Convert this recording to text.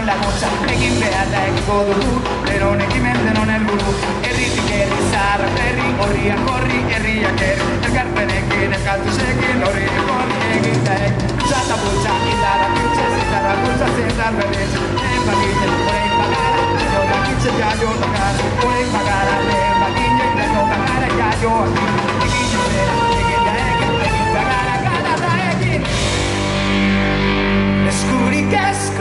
non la goccia, egin behar da egiko dugu, pero ekimente non helburu. Herritik herri zara herri, horriak horri, herriak herri, elkarpenekin, elkartuzekin, horri horri egin da egin. Luzata bultza, indara kitxez, indara bultza zindar berditz, lehen baginen, horrein bagara, lehen bakitze jaio takara, horrein bagara, lehen bakinen, lehen takara jaio akin, egin jubera, egin da egin bagara, gara da egin. Eskurik ez